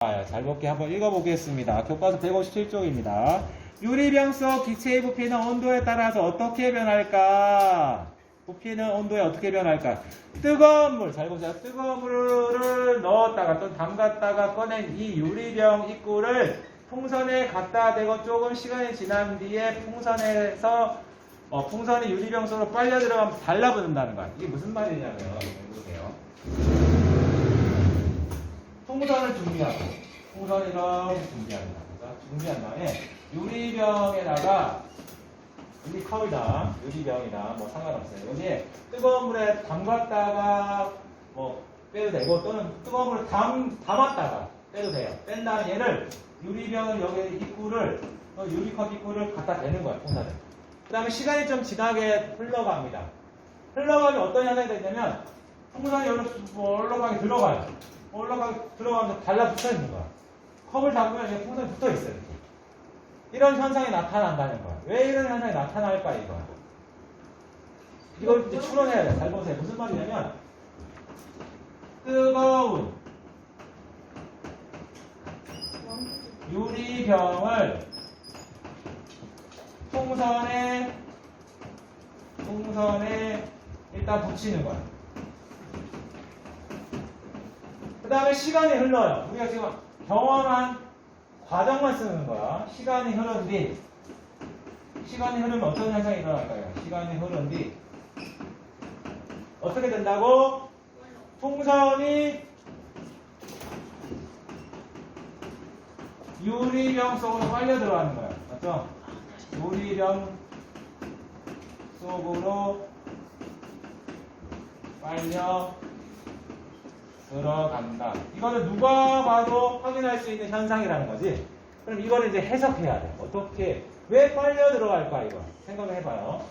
잘 볼게 한번 읽어보겠습니다. 교과서 157쪽입니다. 유리병 속 기체의 부피는 온도에 따라서 어떻게 변할까? 부피는 온도에 어떻게 변할까? 뜨거운 물, 잘 보세요. 뜨거운 물을 넣었다가 또 담갔다가 꺼낸 이 유리병 입구를 풍선에 갖다 대고 조금 시간이 지난 뒤에 풍선이 유리병 속으로 빨려 들어가면 달라붙는다는 거야. 이게 무슨 말이냐면, 보세요. 풍선을 준비하고, 풍선을 이렇게 준비합니다. 준비한 다음에 유리병에다가, 여기 컵이다, 유리병이다, 뭐 상관없어요. 여기에 뜨거운 물에 담갔다가 뭐 빼도 되고, 또는 뜨거운 물에 담았다가 빼도 돼요. 뺀 다음에 얘를 유리병을 여기 입구를, 유리컵 입구를 갖다 대는 거예요, 풍선을. 그 다음에 시간이 좀 지나게 흘러갑니다. 흘러가면 어떤 현상이 되냐면, 풍선이 올라가게 들어가요. 들어가면서 달라붙어 있는 거야. 컵을 잡으면 이제 풍선이 붙어 있어요. 이렇게. 이런 현상이 나타난다는 거야. 왜 이런 현상이 나타날까, 이거야. 이걸 이제 추론해야 돼. 잘 보세요. 무슨 말이냐면, 뜨거운 유리병을 풍선에 일단 붙이는 거야. 그 다음에 시간이 흘러요. 우리가 지금 경험한 과정만 쓰는 거야. 시간이 흐른 뒤. 시간이 흐르면 어떤 현상이 일어날까요? 시간이 흐른 뒤. 어떻게 된다고? 풍선이 유리병 속으로 빨려 들어가는 거야. 맞죠? 유리병 속으로 빨려 들어간다. 이거는 누가 봐도 확인할 수 있는 현상이라는 거지. 그럼 이거는 이제 해석해야 돼. 어떻게, 왜 빨려 들어갈까, 이거. 생각을 해봐요.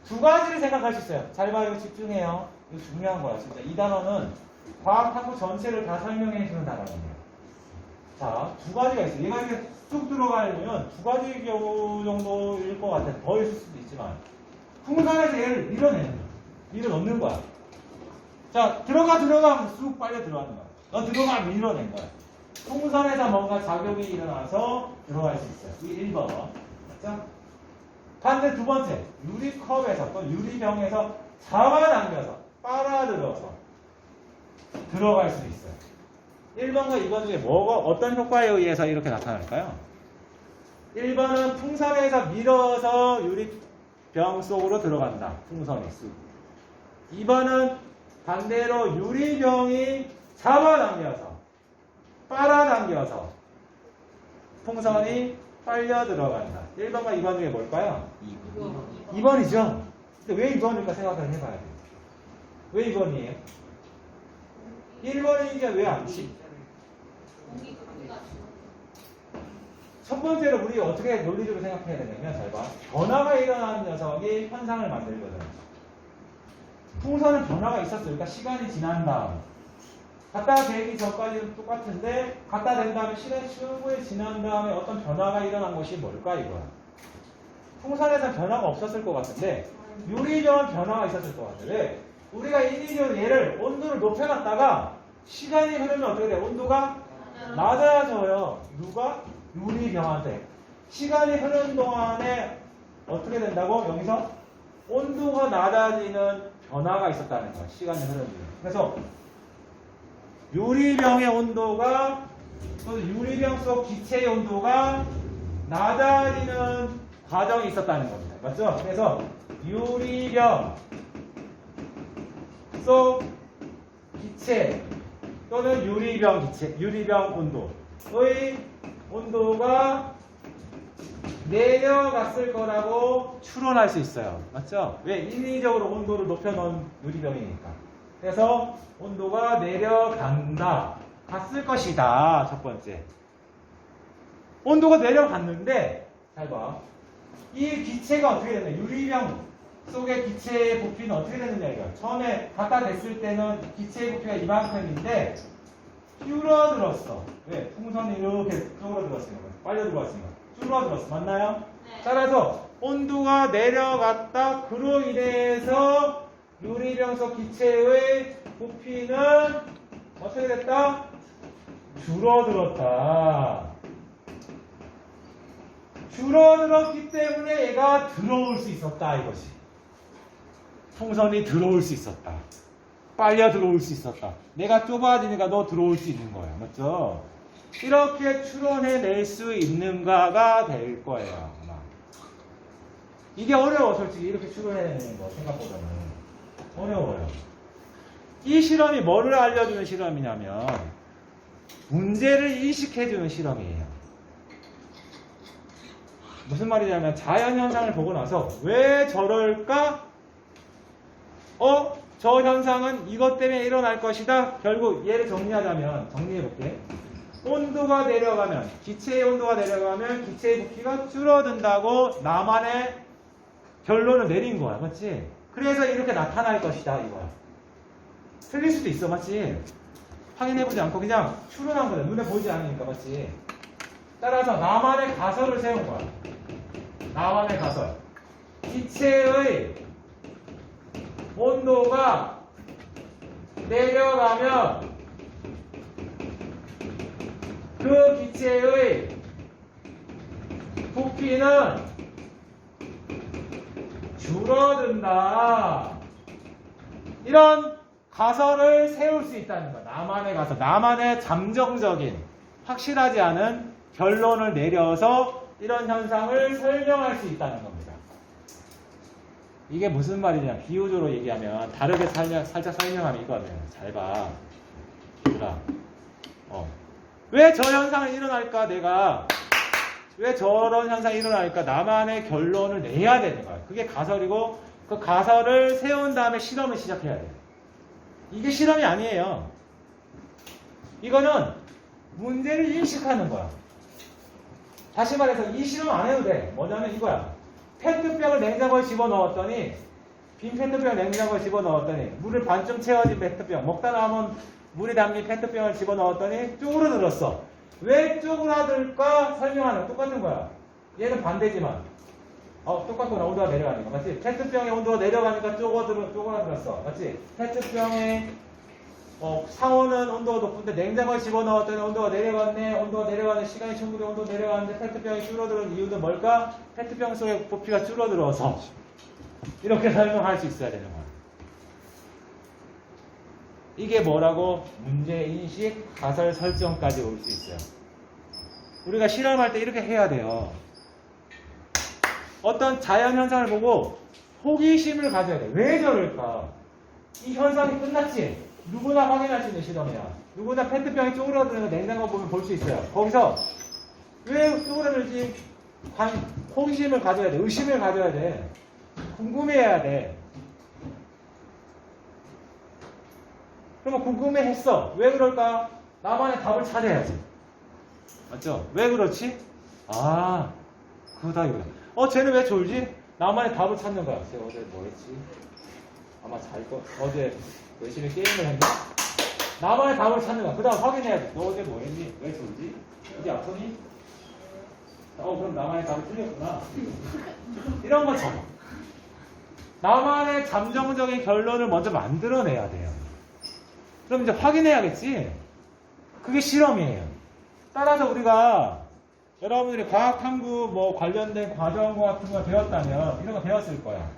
두 가지를 생각할 수 있어요. 잘 봐요. 이거 집중해요. 이거 중요한 거야, 진짜. 이 단어는 과학탐구 전체를 다 설명해 주는 단어거든요. 자, 두 가지가 있어요. 얘가 이렇게 쑥 들어가려면 두 가지 경우 정도일 것 같아. 더 있을 수도 있지만. 풍선에서 얘를 밀어넣는 거야. 자, 들어가면 쑥 빨려 들어가는 거야. 너 들어가면 밀어낸 거야. 풍선에서 뭔가 작용이 일어나서 들어갈 수 있어요. 이 1번. 맞죠? 반대 두 번째. 유리컵에서 또 유리병에서 잡아당겨서 빨아들여서 들어갈 수 있어요. 1번과 2번 중에 어떤 효과에 의해서 이렇게 나타날까요? 1번은 풍선에서 밀어서 유리병 속으로 들어간다. 풍선이 쑥. 2번은 반대로 유리병이 잡아당겨서 빨아당겨서 풍선이 빨려 들어간다. 1번과 2번 중에 뭘까요? 2번이죠. 근데 왜 2번일까 생각을 해봐야 돼요. 왜 2번이에요? 1번이니까 왜 안 치? 첫 번째로 우리 어떻게 논리적으로 생각해야 되냐면, 잘 봐. 변화가 일어나는 녀석이 현상을 만들거든. 풍선은 변화가 있었어요. 그러니까 시간이 지난 다음. 갖다 대기 전까지는 똑같은데, 갖다 댄 다음에 시간이 충분히 지난 다음에 어떤 변화가 일어난 것이 뭘까, 이거야. 풍선에서는 변화가 없었을 것 같은데, 유리병은 변화가 있었을 것 같아. 왜? 우리가 인위적으로 얘를 온도를 높여놨다가, 시간이 흐르면 어떻게 돼? 온도가 낮아져요. 누가? 유리병한테. 시간이 흐르는 동안에 어떻게 된다고? 여기서 온도가 낮아지는 변화가 있었다는 거야. 시간이 흐르는 뒤에. 그래서 유리병의 온도가, 또 유리병 속 기체의 온도가 낮아지는 과정이 있었다는 겁니다. 맞죠? 그래서 유리병 속 기체 또는 유리병 온도의 온도가 내려갔을 거라고 추론할 수 있어요. 맞죠? 왜? 인위적으로 온도를 높여놓은 유리병이니까. 그래서 온도가 내려간다. 갔을 것이다. 첫 번째. 온도가 내려갔는데, 잘 봐. 이 기체가 어떻게 되냐. 유리병 속의 기체의 부피는 어떻게 되느냐, 이거. 처음에 갖다 댔을 때는 기체의 부피가 이만큼인데, 줄어들었어. 왜? 풍선이 이렇게 쪼그라들었으니까. 빨려 들어왔으니까. 줄어들었어. 맞나요? 네. 따라서 온도가 내려갔다. 그로 인해서 유리병 속 기체의 부피는 어떻게 됐다? 줄어들었다. 줄어들었기 때문에 얘가 들어올 수 있었다 이것이. 풍선이 들어올 수 있었다. 빨려 들어올 수 있었다. 내가 좁아지니까 너 들어올 수 있는 거야. 맞죠? 이렇게 추론해낼 수 있는가가 될 거예요. 아마. 이게 어려워 솔직히 이렇게 추론해내는 거 생각보다는. 어려워요. 이 실험이 뭐를 알려주는 실험이냐면 문제를 인식해주는 실험이에요. 무슨 말이냐면 자연현상을 보고 나서 왜 저럴까? 저 현상은 이것 때문에 일어날 것이다. 결국 얘를 정리해볼게. 온도가 내려가면, 기체의 온도가 내려가면 기체의 부피가 줄어든다고 나만의 결론을 내린 거야. 맞지? 그래서 이렇게 나타날 것이다. 이거야. 틀릴 수도 있어. 맞지? 확인해보지 않고 그냥 추론한 거야. 눈에 보이지 않으니까. 맞지? 따라서 나만의 가설을 세운 거야. 나만의 가설. 기체의 온도가 내려가면 그 기체의 부피는 줄어든다. 이런 가설을 세울 수 있다는 거야. 나만의 가설. 나만의 잠정적인 확실하지 않은 결론을 내려서 이런 현상을 설명할 수 있다는 겁니다. 이게 무슨 말이냐? 비유적으로 얘기하면 다르게 살짝 설명하면 이거예요. 잘 봐. 얘들아. 왜 저 현상이 일어날까? 내가 왜 저런 현상이 일어날까? 나만의 결론을 내야 되는 거야. 그게 가설이고 그 가설을 세운 다음에 실험을 시작해야 돼. 이게 실험이 아니에요. 이거는 문제를 인식하는 거야. 다시 말해서 이 실험 안 해도 돼. 뭐냐면 이거야. 페트병을 냉장고에 집어넣었더니 빈 페트병을 냉장고에 집어넣었더니 물을 반쯤 채워진 페트병 먹다 남은 물이 담긴 페트병을 집어넣었더니 쪼그라들었어. 왜 쪼그라들까 설명하는 똑같은 거야. 얘는 반대지만 똑같구나. 온도가 내려가니까 맞지? 페트병의 온도가 내려가니까 쪼그라들었어. 맞지? 페트병의 상온은 온도가 높은데 냉장고에 집어넣었더니 온도가 내려갔네. 온도가 내려가는 시간이 충분히 온도 내려가는데 페트병이 줄어드는 이유는 뭘까? 페트병 속의 부피가 줄어들어서. 이렇게 설명할 수 있어야 되는 거야. 이게 뭐라고? 문제인식, 가설 설정까지 올 수 있어요. 우리가 실험할 때 이렇게 해야 돼요. 어떤 자연현상을 보고 호기심을 가져야 돼. 왜 저럴까? 이 현상이 끝났지? 누구나 확인할 수 있는 실험이야. 누구나 페트병이 쪼그라드는 거 냉장고 보면 볼 수 있어요. 거기서 왜 쪼그라들지? 호기심을 가져야 돼. 의심을 가져야 돼. 궁금해해야 돼. 그러면 궁금해했어. 왜 그럴까? 나만의 답을 찾아야지. 맞죠? 왜 그렇지? 그거다 이거야. 쟤는 왜 졸지? 나만의 답을 찾는 거야. 쟤 어제 뭐 했지? 아마 어제 열심히 게임을 했나? 나만의 답을 찾는 거야. 그 다음 확인해야지. 너 어제 뭐 했니? 왜 졸지? 이제 아프니? 그럼 나만의 답이 틀렸구나. 이런 것처럼. 나만의 잠정적인 결론을 먼저 만들어내야 돼요. 그럼 이제 확인해야겠지? 그게 실험이에요. 따라서 우리가 여러분들이 과학 탐구 관련된 과정 같은 거 배웠다면 이런 거 배웠을 거야.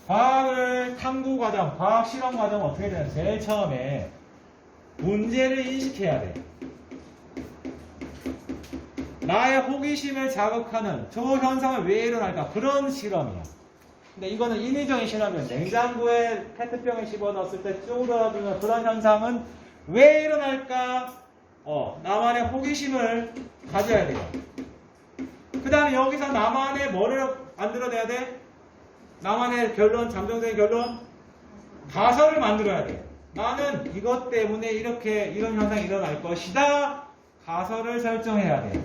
과학을 탐구 과정, 과학 실험 과정은 어떻게 되냐? 제일 처음에 문제를 인식해야 돼. 나의 호기심을 자극하는 저 현상을 왜 일어날까? 그런 실험이야. 근데 이거는 인위적인 실험이야. 냉장고에 페트병을 집어넣었을 때 쪼그라드는 그런 현상은 왜 일어날까? 나만의 호기심을 가져야 돼요. 그 다음에 여기서 나만의 뭐를 만들어내야 돼? 나만의 결론, 잠정적인 결론, 가설을 만들어야 돼. 나는 이것 때문에 이런 현상이 일어날 것이다. 가설을 설정해야 돼.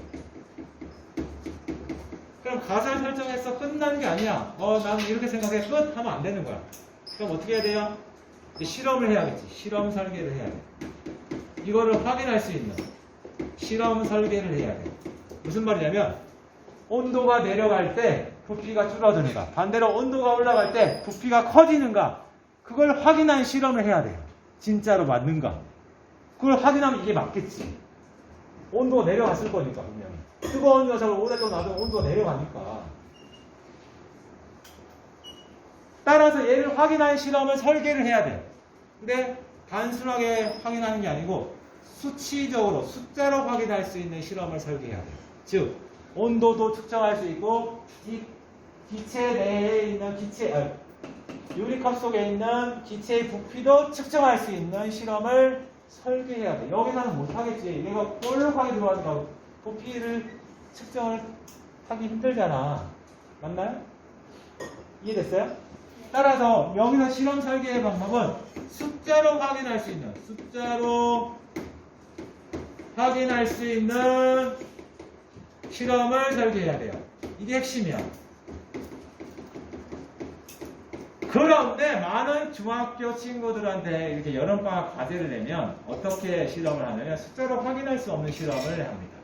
그럼 가설 설정해서 끝나는 게 아니야. 나는 이렇게 생각해. 끝! 하면 안 되는 거야. 그럼 어떻게 해야 돼요? 실험을 해야겠지. 실험 설계를 해야 돼. 이거를 확인할 수 있는 실험 설계를 해야 돼. 무슨 말이냐면 온도가 내려갈 때 부피가 줄어드는가, 반대로 온도가 올라갈 때 부피가 커지는가, 그걸 확인한 실험을 해야 돼요. 진짜로 맞는가. 그걸 확인하면 이게 맞겠지. 온도가 내려갔을 거니까 분명히. 뜨거운 녀석을 오랫동안 놔두면 온도가 내려가니까. 따라서 얘를 확인한 실험을 설계를 해야 돼. 근데 단순하게 확인하는 게 아니고 수치적으로 숫자로 확인할 수 있는 실험을 설계해야 돼. 즉 온도도 측정할 수 있고 이 기체 내에 있는 유리컵 속에 있는 기체의 부피도 측정할 수 있는 실험을 설계해야 돼. 여기서는 못하겠지. 얘가 볼록하게 들어가니까 부피를 측정을 하기 힘들잖아. 맞나요? 이해됐어요? 따라서 여기서 실험 설계의 방법은 숫자로 확인할 수 있는 실험을 설계해야 돼요. 이게 핵심이야. 그런데 많은 중학교 친구들한테 이렇게 여름방학 과제를 내면 어떻게 실험을 하냐면 숫자로 확인할 수 없는 실험을 합니다.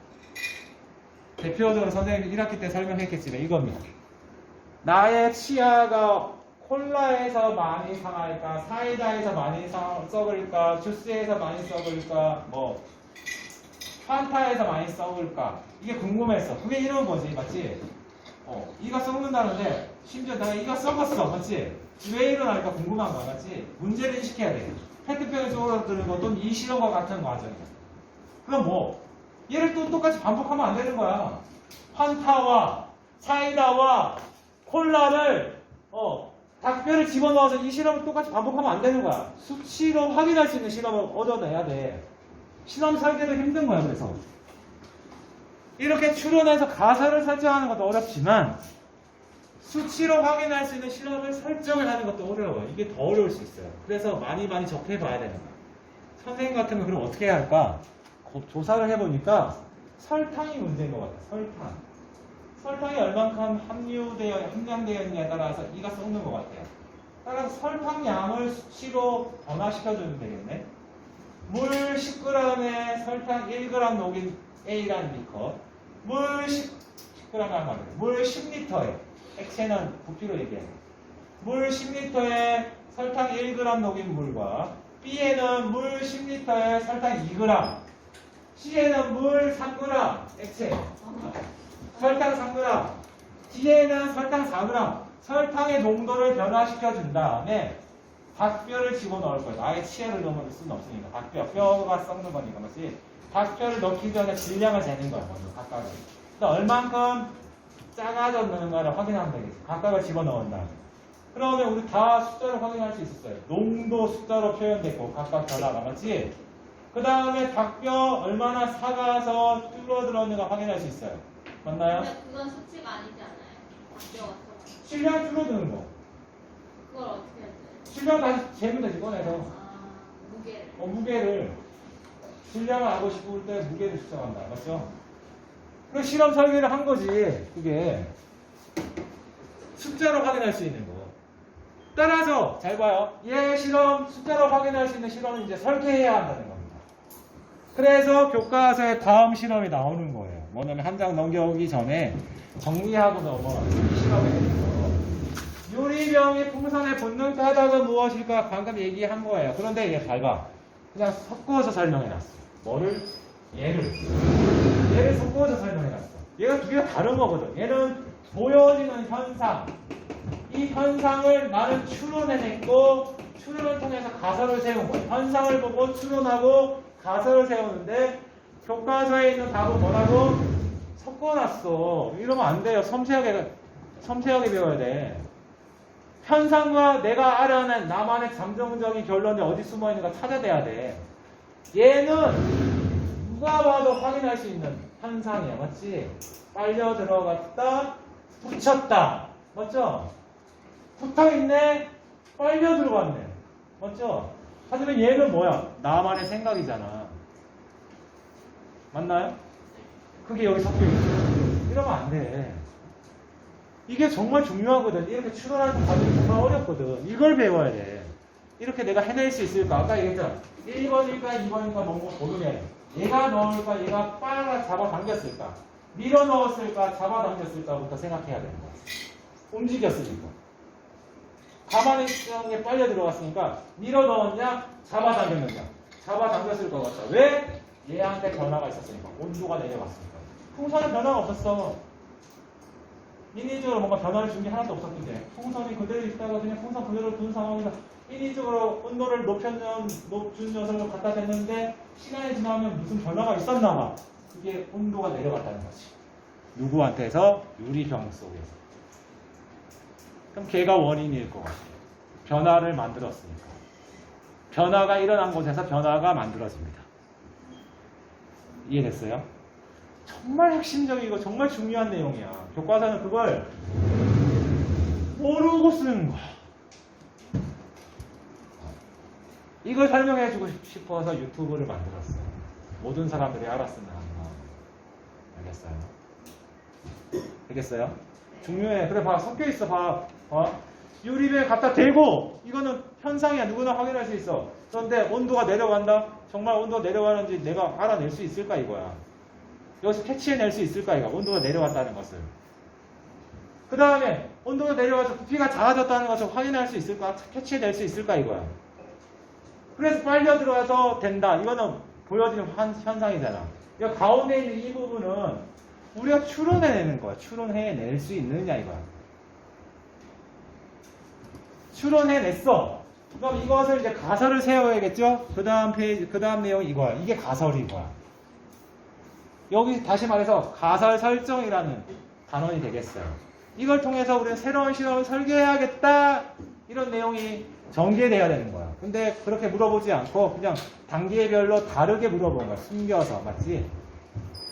대표적으로 선생님이 1학기 때 설명했겠지만 이겁니다. 나의 치아가 콜라에서 많이 상할까, 사이다에서 많이 썩을까, 주스에서 많이 썩을까, 판타에서 많이 썩을까, 이게 궁금했어. 그게 이런 거지, 맞지? 이가 썩는다는데 심지어 내가 이가 썩었어, 맞지? 왜 일어날까 궁금한 거야, 맞지? 문제를 인식해야 돼. 페트병에 쏟아드는 것도 이 실험과 같은 과정이야. 그럼 얘를 또 똑같이 반복하면 안 되는 거야. 판타와 사이다와 콜라를 닭뼈를 집어넣어서 이 실험을 똑같이 반복하면 안 되는 거야. 수치로 확인할 수 있는 실험을 얻어내야 돼. 실험 설계도 힘든 거야, 그래서. 이렇게 추론해서 가설을 설정하는 것도 어렵지만 수치로 확인할 수 있는 실험을 설정을 하는 것도 어려워요. 이게 더 어려울 수 있어요. 그래서 많이 접해봐야 되는 거야. 선생님 같으면 그럼 어떻게 해야 할까? 조사를 해보니까 설탕이 문제인 것 같아요. 설탕이 얼만큼 함량되어 있느냐에 따라서 이가 썩는 것 같아요. 따라서 설탕량을 수치로 변화시켜주면 되겠네. 물 10g에 설탕 1g 녹인 A라는 B컵, 물 10g이란 말이에요. 물 10리터에, 액체는 부피로 얘기해요. 물 10리터에 설탕 1g 녹인 물과 B에는 물 10리터에 설탕 2g, C에는 물 3g, 액체, 설탕 3g, D에는 설탕 4g, 설탕의 농도를 변화시켜 준 다음에 닭뼈를 집어넣을 거예요. 아예 치아를 넣을 수는 없으니까. 뼈가 썩는 거니까, 맞지? 닭뼈를 넣기 전에 질량을 재는 거야, 먼저 각각을. 얼만큼 작아졌는가를 확인하면 되겠어. 각각을 집어넣은 다음에. 그러면 우리 다 숫자로 확인할 수 있었어요. 농도 숫자로 표현됐고, 각각 변화가, 맞지? 그 다음에 닭뼈 얼마나 사가서 줄어들었는가 확인할 수 있어요. 맞나요? 근데 그건 수치가 아니지 않아요? 닭뼈가 썩어. 질량 줄어드는 거. 그걸 어떻게 해야 돼? 질량 다시 재면 되지, 꺼내서. 무게를. 무게를. 질량을 알고 싶을 때 무게를 측정한다. 맞죠? 그 실험 설계를 한 거지. 그게. 숫자로 확인할 수 있는 거. 따라서, 잘 봐요. 얘 실험, 숫자로 확인할 수 있는 실험을 이제 설계해야 한다는 겁니다. 그래서 교과서에 다음 실험이 나오는 거예요. 뭐냐면 한 장 넘겨오기 전에 정리하고 넘어가는 실험에 대해서. 유리병의 풍선의 본능 타닥은 무엇일까? 방금 얘기한 거예요. 그런데 얘 잘 봐. 그냥 섞어서 설명해놨어. 뭐를? 얘를 섞어서 설명해놨어. 얘가 두 개가 다른 거거든. 얘는 보여지는 현상. 이 현상을 나는 추론해냈고 추론을 통해서 가설을 세운 거야. 현상을 보고 추론하고 가설을 세우는데 교과서에 있는 답은 뭐라고? 섞어놨어. 이러면 안 돼요. 섬세하게 배워야 돼. 현상과 내가 알아낸 나만의 잠정적인 결론이 어디 숨어있는가 찾아내야 돼. 얘는 누가 봐도 확인할 수 있는 현상이야. 맞지? 빨려 들어갔다, 붙였다. 맞죠? 붙어있네, 빨려 들어갔네. 맞죠? 하지만 얘는 뭐야? 나만의 생각이잖아. 맞나요? 그게 여기 섞여있어. 이러면 안 돼. 이게 정말 중요하거든. 이렇게 추론하는 과정이 정말 어렵거든. 이걸 배워야 돼. 이렇게 내가 해낼 수 있을까? 아까 얘기했잖아. 1번일까 2번일까 뭔가 고르면 얘가 넣을까 얘가 잡아당겼을까 밀어 넣었을까 잡아당겼을까부터 생각해야 되는 거야. 움직였으니까. 가만히 있던 게 빨려 들어갔으니까 밀어 넣었냐 잡아당겼느냐. 잡아당겼을 것 같다. 왜? 얘한테 변화가 있었으니까. 온도가 내려갔으니까. 풍선은 변화가 없었어. 인위적으로 뭔가 변화를 준 게 하나도 없었는데 풍선이 그대로 있다가 그냥 풍선 그대로 둔 상황에서 인위적으로 온도를 높준 녀석을 갖다 댔는데 시간이 지나면 무슨 변화가 있었나 봐. 그게 온도가 내려갔다는 거지. 누구한테서? 유리병 속에서. 그럼 걔가 원인일 것 같아요. 변화를 만들었으니까. 변화가 일어난 곳에서 변화가 만들어집니다. 이해됐어요? 정말 핵심적이고 정말 중요한 내용이야. 교과서는 그걸 모르고 쓰는 거야. 이걸 설명해주고 싶어서 유튜브를 만들었어요. 모든 사람들이 알았으면 하는 마음. 알겠어요? 알겠어요? 중요해. 그래 봐. 섞여있어. 봐. 유리병에 갖다 대고 이거는 현상이야. 누구나 확인할 수 있어. 그런데 온도가 내려간다? 정말 온도가 내려가는지 내가 알아낼 수 있을까 이거야. 여기서 캐치해낼 수 있을까 이거. 온도가 내려갔다는 것을. 그 다음에 온도가 내려가서 부피가 작아졌다는 것을 확인할 수 있을까? 캐치해낼 수 있을까 이거야. 그래서 빨려 들어가서 된다. 이거는 보여지는 현상이잖아. 이 가운데 있는 이 부분은 우리가 추론해내는 거야. 추론해낼 수 있느냐 이거야. 추론해냈어. 그럼 이것을 이제 가설을 세워야겠죠? 그 다음 페이지, 그 다음 내용이 이거야. 이게 가설이 이거야. 여기 다시 말해서 가설 설정이라는 단원이 되겠어요. 이걸 통해서 우리는 새로운 실험을 설계해야겠다. 이런 내용이 전개돼야 되는 거야. 근데 그렇게 물어보지 않고 그냥 단계별로 다르게 물어보는 거야. 숨겨서. 맞지?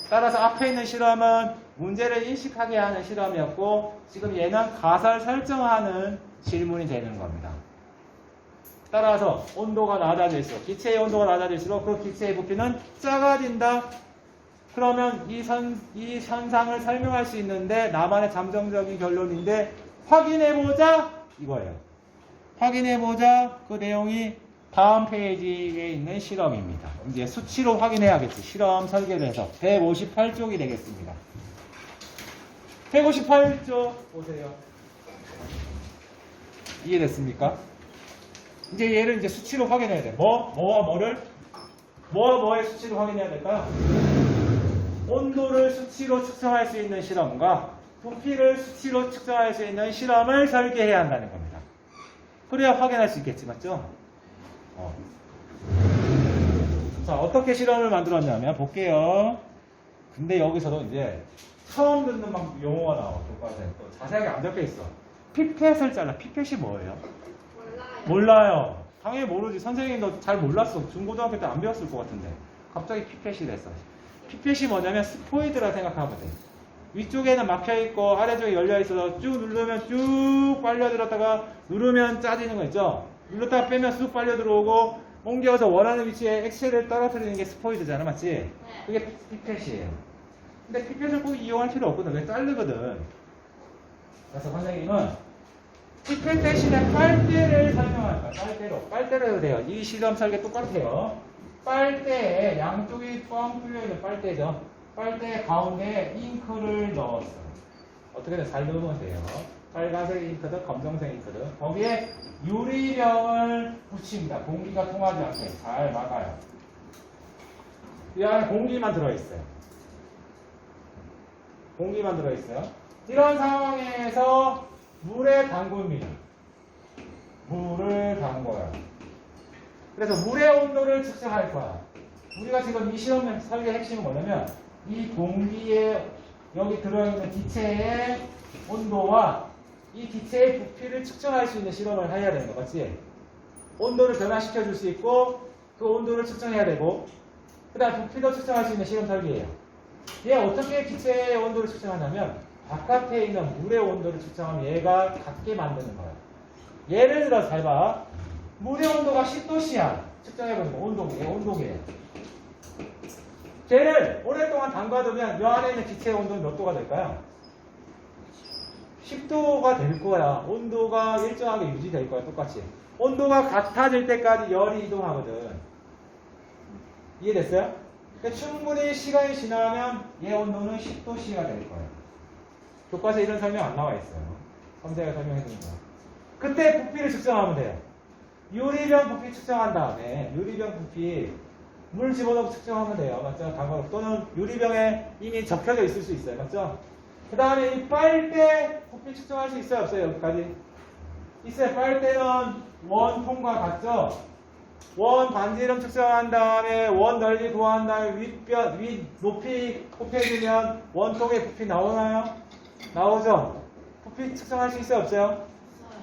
따라서 앞에 있는 실험은 문제를 인식하게 하는 실험이었고 지금 얘는 가설 설정하는 질문이 되는 겁니다. 따라서 온도가 낮아질수록 기체의 온도가 낮아질수록 그 기체의 부피는 작아진다. 그러면 이 현상을 설명할 수 있는데 나만의 잠정적인 결론인데 확인해보자 이거예요. 확인해보자 그 내용이 다음 페이지에 있는 실험입니다. 이제 수치로 확인해야겠지. 실험 설계를 해서 158쪽이 되겠습니다. 158쪽 보세요. 이해됐습니까? 이제 얘를 이제 수치로 확인해야 돼. 뭐와 뭐의 수치로 확인해야 될까요? 온도를 수치로 측정할 수 있는 실험과 부피를 수치로 측정할 수 있는 실험을 설계해야 한다는 겁니다. 그래야 확인할 수 있겠지, 맞죠? 자, 어떻게 실험을 만들었냐면 볼게요. 근데 여기서도 이제 처음 듣는 막 용어가 나와. 교과서에 또 자세하게 안 적혀 있어. 피펫을 잘라. 피펫이 뭐예요? 몰라요. 당연히 모르지. 선생님도 잘 몰랐어. 중고등학교 때 안 배웠을 것 같은데. 갑자기 피펫이 됐어. 피펫이 뭐냐면 스포이드라 생각하면 돼. 위쪽에는 막혀있고 아래쪽에 열려있어서 쭉 누르면 쭉 빨려들었다가 누르면 짜지는 거 있죠? 눌렀다가 빼면 쑥 빨려 들어오고 옮겨서 원하는 위치에 액체를 떨어뜨리는 게 스포이드잖아. 맞지? 네. 그게 피펫이에요. 근데 피펫을 꼭 이용할 필요 없거든. 왜 자르거든. 그래서 선생님은 피펫 대신에 빨대를 설명할 거야. 빨대로 해도 돼요. 이 실험 설계 똑같아요. 빨대에 양쪽이 뻥 뚫려있는 빨대죠. 빨대 가운데 잉크를 넣었어요. 어떻게든 잘 넣으면 돼요. 빨간색 잉크든 검정색 잉크든 거기에 유리병을 붙입니다. 공기가 통하지 않게 잘 막아요. 이 안에 공기만 들어있어요. 공기만 들어있어요. 이런 상황에서 물에 담굽니다. 물을 담궈요. 그래서 물의 온도를 측정할 거야. 우리가 지금 이 실험 설계 핵심은 뭐냐면 이 공기에 여기 들어있는 기체의 온도와 이 기체의 부피를 측정할 수 있는 실험을 해야 되는 거 맞지? 온도를 변화시켜 줄 수 있고 그 온도를 측정해야 되고 그 다음 부피도 측정할 수 있는 실험 설계예요. 얘 어떻게 기체의 온도를 측정하냐면 바깥에 있는 물의 온도를 측정하면 얘가 같게 만드는 거야. 예를 들어서 잘 봐. 물의 온도가 10도씨야. 측정해보는 거. 온도계예요. 쟤를 오랫동안 담가두면 이 안에 있는 기체의 온도는 몇 도가 될까요? 10도가 될 거야. 온도가 일정하게 유지될 거야. 똑같이. 온도가 같아질 때까지 열이 이동하거든. 이해됐어요? 그러니까 충분히 시간이 지나면 얘 온도는 10도씨가 될 거예요. 교과서에 이런 설명 안 나와 있어요. 선생님가 설명해 주는 거야. 그때 부피를 측정하면 돼요. 유리병 부피 측정한 다음에 유리병 부피 물 집어넣고 측정하면 돼요. 맞죠? 강과로. 또는 유리병에 이미 적혀져 있을 수 있어요. 맞죠? 그 다음에 이 빨대 부피 측정할 수 있어요? 없어요? 여기까지? 있어요. 빨대는 원통과 같죠? 원 반지름 측정한 다음에 원 넓이 구한 다음에 윗 높이 곱해주면 원통의 부피 나오나요? 나오죠? 부피 측정할 수 있어요? 없어요?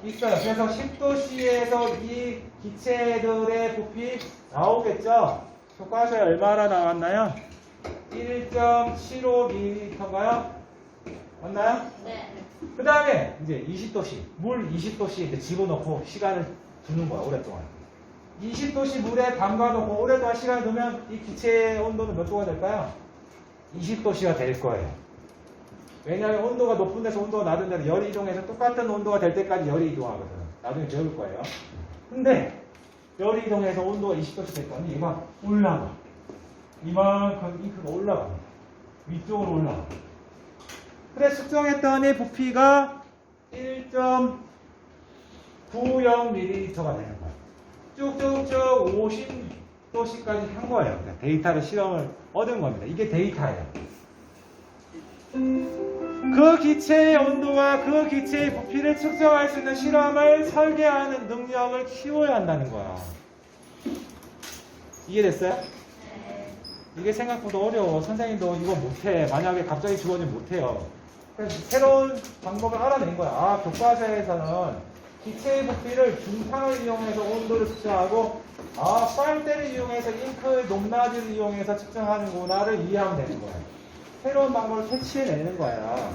있어요. 그래서 10도씨에서 이 기체들의 부피 나오겠죠? 교과서에 얼마나 나왔나요? 1.75ml인가요? 맞나요? 네. 그 다음에 이제 20도씨, 물 20도씨 이제 집어넣고 시간을 두는 거야, 오랫동안. 20도씨 물에 담가놓고 오랫동안 시간을 두면 이 기체의 온도는 몇 도가 될까요? 20도씨가 될 거예요. 왜냐하면 온도가 높은 데서 온도가 낮은 데로 열이 이동해서 똑같은 온도가 될 때까지 열이 이동하거든. 나중에 배울 거예요. 근데 열이 이동해서 온도가 20도씩 됐더니 이만 올라가. 이만큼 잉크가 올라갑니다. 위쪽으로 올라가. 그래 측정했더니 부피가 1.90ml가 되는 거예요. 쭉쭉쭉 50도씨까지 한 거예요. 그러니까 데이터를 실험을 얻은 겁니다. 이게 데이터예요. 그 기체의 온도와 그 기체의 부피를 측정할 수 있는 실험을 설계하는 능력을 키워야 한다는 거야. 이해됐어요? 네. 이게 생각보다 어려워. 선생님도 이거 못해. 만약에 갑자기 주어지면 못해요. 그래서 새로운 방법을 알아낸 거야. 아, 교과서에서는 기체의 부피를 중탕을 이용해서 온도를 측정하고, 아, 빨대를 이용해서 잉크의 높낮이를 이용해서 측정하는구나를 이해하면 되는 거야. 새로운 방법을 캐치해내는 거야.